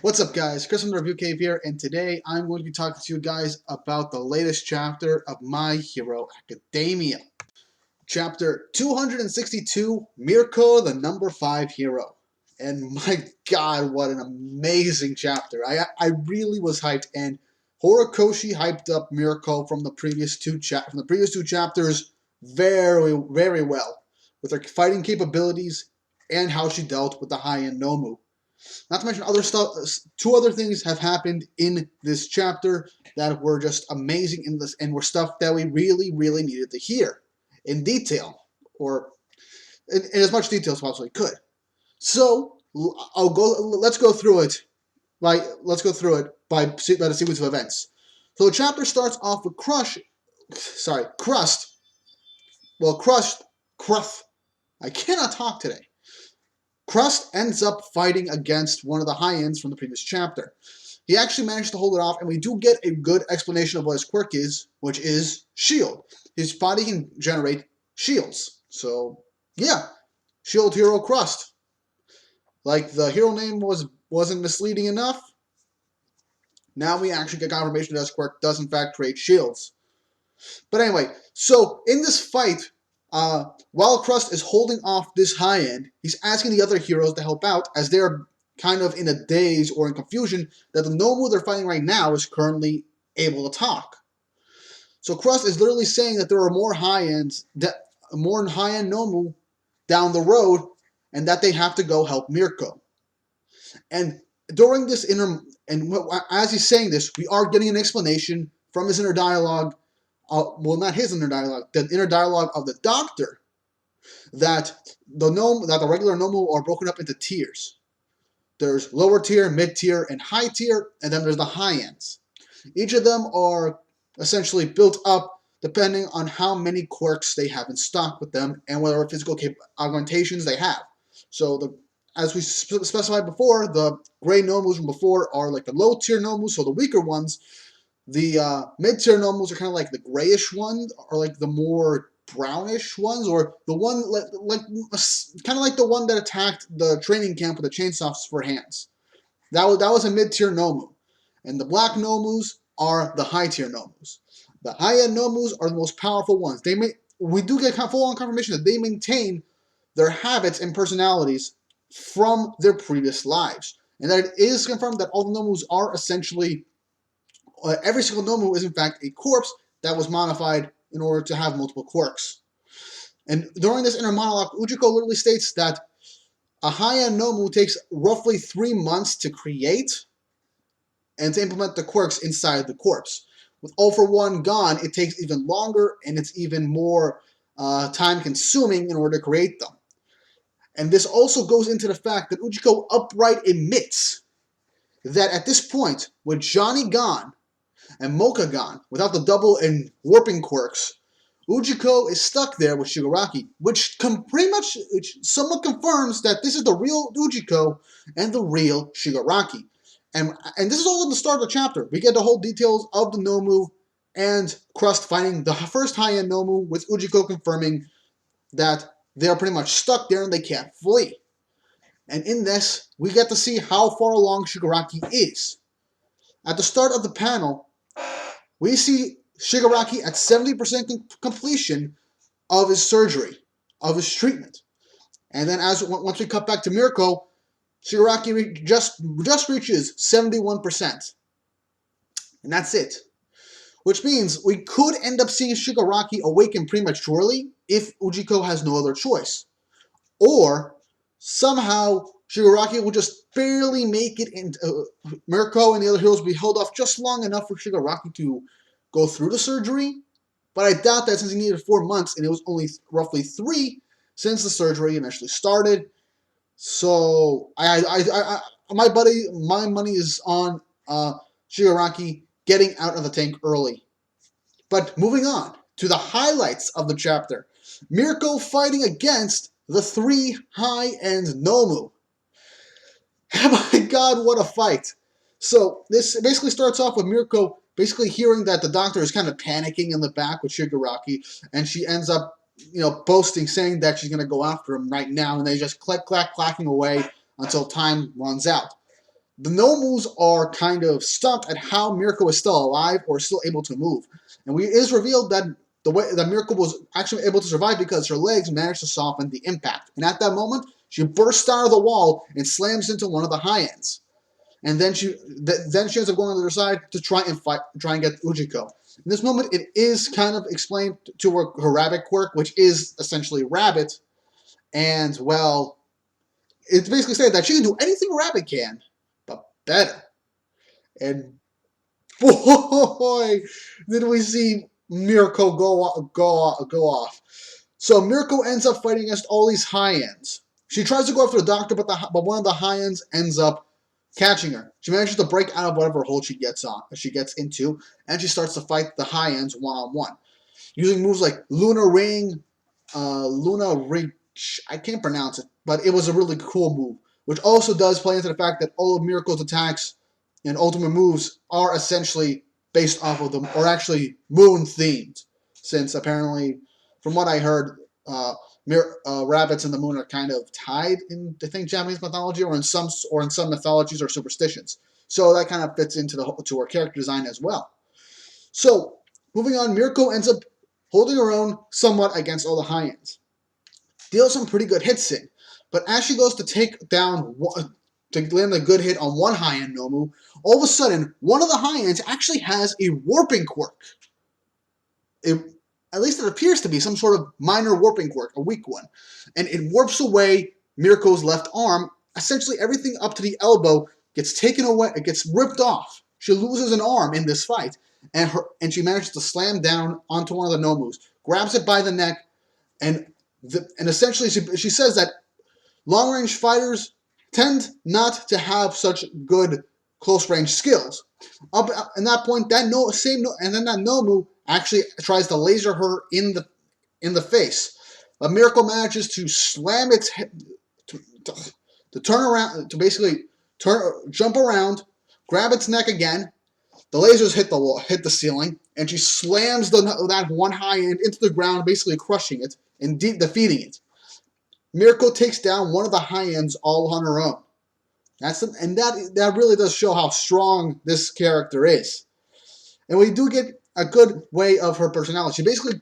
What's up, guys? Chris from the Review Cave here, and today I'm going to be talking to you guys about the latest chapter of My Hero Academia. Chapter 262, Mirko, the number 5 hero. And my god, what an amazing chapter. I really was hyped, and Horikoshi hyped up Mirko from the previous two chapters very well, with her fighting capabilities and how she dealt with the High-End Nomu. Not to mention other stuff. Two other things have happened in this chapter that were just amazing in this, and were stuff that we really needed to hear in detail, or in as much detail as possibly could. So Let's go through it. By a sequence of events. So the chapter starts off with Crust. Well, Crust. I cannot talk today. Crust ends up fighting against one of the high-ends from the previous chapter. He actually managed to hold it off, and we do get a good explanation of what his quirk is, which is Shield. His body can generate shields. So, yeah, Shield Hero Crust. Like, the hero name wasn't misleading enough. Now we actually get confirmation that his quirk does in fact create shields. But anyway, so in this fight, while Crust is holding off this high-end, he's asking the other heroes to help out, as they're kind of in a daze or in confusion that the Nomu they're fighting right now is currently able to talk. So Crust is literally saying that there are more high-end Nomu down the road, and that they have to go help Mirko. And during this as he's saying this, we are getting an explanation from his inner dialogue. Well, not his inner dialogue, the inner dialogue of the doctor, that the regular Nomu are broken up into tiers. There's lower tier, mid tier, and high tier, and then there's the high ends. Each of them are essentially built up depending on how many quirks they have in stock with them and whatever physical augmentations they have. So as we specified before, the gray Nomus from before are like the low tier Nomus, so the weaker ones. The mid-tier Nomus are kind of like the grayish ones, or like the more brownish ones, or the one kind of like the one that attacked the training camp with the chainsaws for hands. That was a mid-tier Nomu, and the black Nomus are the high-tier Nomus. The high-end Nomus are the most powerful ones. We do get full-on confirmation that they maintain their habits and personalities from their previous lives, and that it is confirmed that all the Nomus are essentially every single Nomu is in fact a corpse that was modified in order to have multiple quirks. And during this inner monologue, Ujiko literally states that a high-end Nomu takes roughly 3 months to create and to implement the quirks inside the corpse. With All for One gone, it takes even longer, and it's even more time-consuming in order to create them. And this also goes into the fact that Ujiko upright admits that at this point, with Johnny gone, and Mocha gone, without the double and warping quirks, Ujiko is stuck there with Shigaraki, which somewhat confirms that this is the real Ujiko and the real Shigaraki. And this is all in the start of the chapter. We get the whole details of the Nomu and Crust finding the first high-end Nomu, with Ujiko confirming that they're pretty much stuck there and they can't flee. And in this, we get to see how far along Shigaraki is. At the start of the panel, we see Shigaraki at 70% completion of his surgery, of his treatment. And then once we cut back to Mirko, Shigaraki just reaches 71%. And that's it. Which means we could end up seeing Shigaraki awaken prematurely if Ujiko has no other choice. Or somehow Shigaraki will just barely make it into Mirko and the other heroes will be held off just long enough for Shigaraki to go through the surgery. But I doubt that, since he needed 4 months and it was only roughly 3 since the surgery initially started. So my money is on Shigaraki getting out of the tank early. But moving on to the highlights of the chapter. Mirko fighting against the 3 high-end Nomu. Oh my god, what a fight. So this basically starts off with Mirko basically hearing that the doctor is kind of panicking in the back with Shigaraki, and she ends up, boasting, saying that she's going to go after him right now, and they just clacking away until time runs out. the Nomus are kind of stuck at how Mirko is still alive or still able to move. And it is revealed that the way that Mirko was actually able to survive because her legs managed to soften the impact. And at that moment, she bursts out of the wall and slams into one of the High-Ends. And then she ends up going on the other side to try and get Ujiko. In this moment, it is kind of explained to her rabbit quirk, which is essentially rabbit. And, well, it's basically saying that she can do anything a rabbit can, but better. And boy, did we see Mirko go off. So Mirko ends up fighting against all these High-Ends. She tries to go after the doctor, but one of the High-Ends ends up catching her. She manages to break out of whatever hole she gets into, and she starts to fight the High-Ends one-on-one. Using moves like Luna Ring, I can't pronounce it, but it was a really cool move, which also does play into the fact that all of Mirko's attacks and ultimate moves are essentially based off of them, or actually moon-themed, since apparently, from what I heard, rabbits and the moon are kind of tied in, I think, Japanese mythology, or in some mythologies or superstitions. So that kind of fits into her character design as well. So, moving on, Mirko ends up holding her own somewhat against all the High-Ends. Deals some pretty good hits in, but as she goes to land a good hit on one High-End Nomu, all of a sudden, one of the High-Ends actually has a warping quirk. At least it appears to be some sort of minor warping quirk, a weak one. And it warps away Mirko's left arm. Essentially, everything up to the elbow gets taken away, it gets ripped off. She loses an arm in this fight, and she manages to slam down onto one of the Nomus, grabs it by the neck, and essentially she says that long-range fighters tend not to have such good close-range skills. Up at that point, that Nomu actually tries to laser her in the face. But Mirko manages to slam its head, to turn around, to basically jump around, grab its neck again. The lasers hit the ceiling, and she slams that one High-End into the ground, basically crushing it and defeating it. Mirko takes down one of the High-Ends all on her own. That really does show how strong this character is. And we do get a good way of her personality. She basically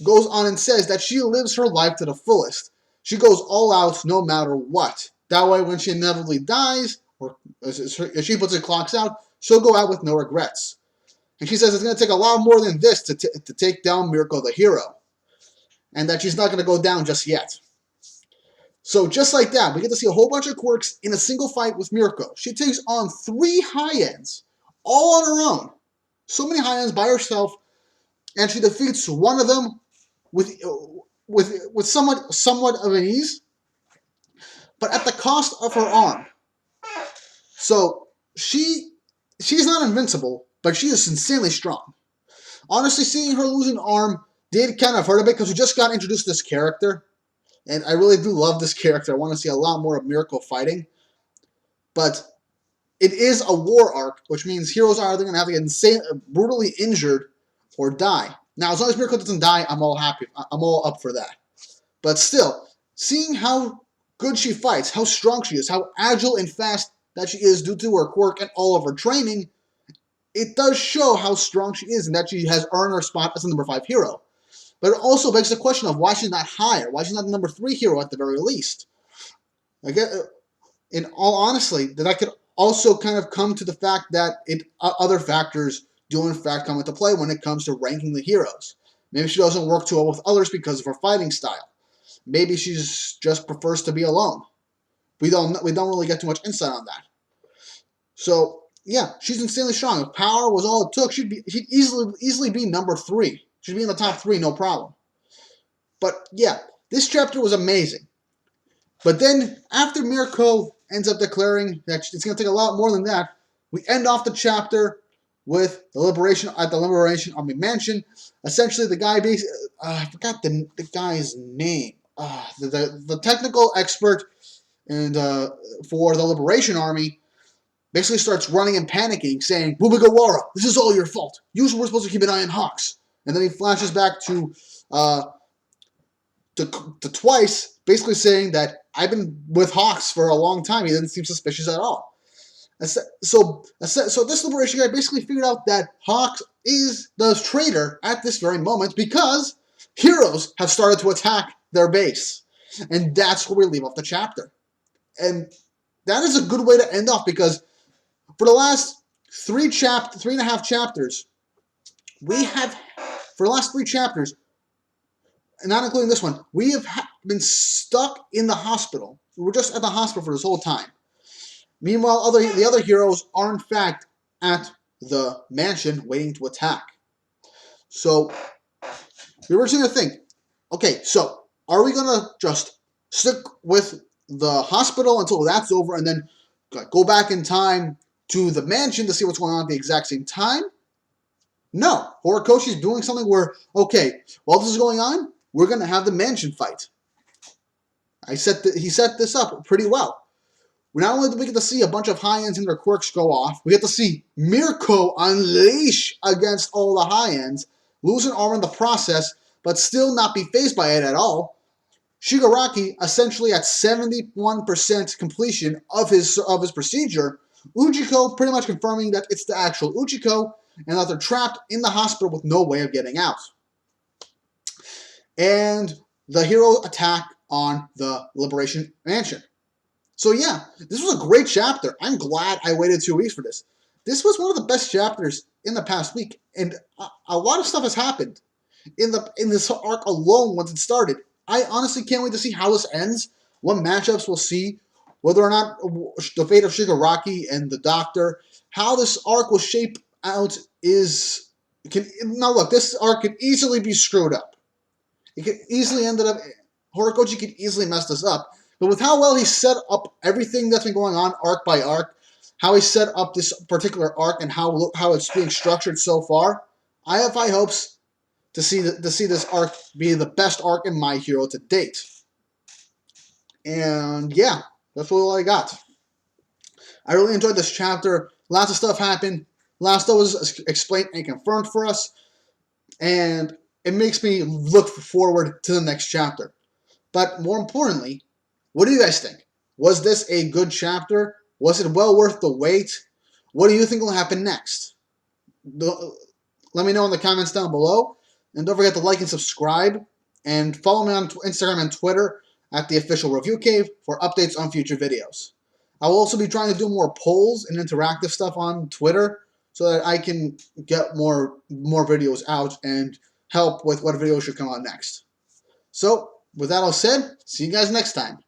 goes on and says that she lives her life to the fullest. She goes all out no matter what. That way, when she inevitably dies, or as she puts it, clocks out, she'll go out with no regrets. And she says it's going to take a lot more than this to take down Mirko the hero. And that she's not going to go down just yet. So just like that, we get to see a whole bunch of quirks in a single fight with Mirko. She takes on 3 High-Ends, all on her own. So many High-Ends by herself, and she defeats one of them with somewhat of an ease, but at the cost of her arm. So she's not invincible, but she is insanely strong. Honestly, seeing her lose an arm did kind of hurt a bit because we just got introduced to this character. And I really do love this character. I want to see a lot more of Mirko fighting. But it is a war arc, which means heroes are either going to have to get brutally injured or die. Now, as long as Mirko doesn't die, I'm all happy. I'm all up for that. But still, seeing how good she fights, how strong she is, how agile and fast that she is due to her quirk and all of her training, it does show how strong she is and that she has earned her spot as the number 5 hero. But it also begs the question of why she's not higher, why she's not the number 3 hero at the very least. In all honesty, that I could also kind of come to the fact that other factors do in fact come into play when it comes to ranking the heroes. Maybe she doesn't work too well with others because of her fighting style. Maybe she just prefers to be alone. We don't really get too much insight on that. So yeah, she's insanely strong. If power was all it took, she'd easily be number 3. She'd be in the top 3, no problem. But yeah, this chapter was amazing. But then, after Mirko ends up declaring that it's going to take a lot more than that, we end off the chapter with the Liberation Army Mansion. Essentially, the guy I forgot the guy's name. The technical expert and for the Liberation Army basically starts running and panicking, saying, "Bubigawara, this is all your fault. You were supposed to keep an eye on Hawks." And then he flashes back to Twice, basically saying that I've been with Hawks for a long time. He doesn't seem suspicious at all. So this liberation guy basically figured out that Hawks is the traitor at this very moment because heroes have started to attack their base. And that's where we leave off the chapter. And that is a good way to end off because for the last 3.5 chapters, we have, for the last 3 chapters, and not including this one, we have been stuck in the hospital. We're just at the hospital for this whole time. Meanwhile, the other heroes are in fact at the mansion waiting to attack. So we were trying to think, okay, so are we gonna just stick with the hospital until that's over and then go back in time to the mansion to see what's going on at the exact same time? No, Horikoshi's doing something where, okay, while this is going on, we're gonna have the mansion fight. He set this up pretty well. Not only do we get to see a bunch of high-ends and their quirks go off, we get to see Mirko unleash against all the high-ends, lose an arm in the process, but still not be fazed by it at all. Shigaraki essentially at 71% completion of his procedure. Ujiko pretty much confirming that it's the actual Ujiko and that they're trapped in the hospital with no way of getting out. And the hero attack on the Liberation Mansion. So yeah, this was a great chapter. I'm glad I waited 2 weeks for this. This was one of the best chapters in the past week, and a lot of stuff has happened in this arc alone once it started. I honestly can't wait to see how this ends, what matchups we'll see, whether or not the fate of Shigaraki and the Doctor, how this arc will shape out now look, this arc could easily be screwed up. It could easily end up, Horikoshi could easily mess this up. But with how well he set up everything that's been going on arc by arc, how he set up this particular arc and how it's being structured so far, I have high hopes to see this arc be the best arc in My Hero to date. And yeah, that's all I got. I really enjoyed this chapter. Lots of stuff happened. Lots of was explained and confirmed for us. And it makes me look forward to the next chapter. But more importantly, what do you guys think? Was this a good chapter? Was it well worth the wait? What do you think will happen next? Let me know in the comments down below. And don't forget to like and subscribe. And follow me on Instagram and Twitter at the official Review Cave for updates on future videos. I will also be trying to do more polls and interactive stuff on Twitter so that I can get more videos out and help with what video should come out next. So, with that all said, see you guys next time.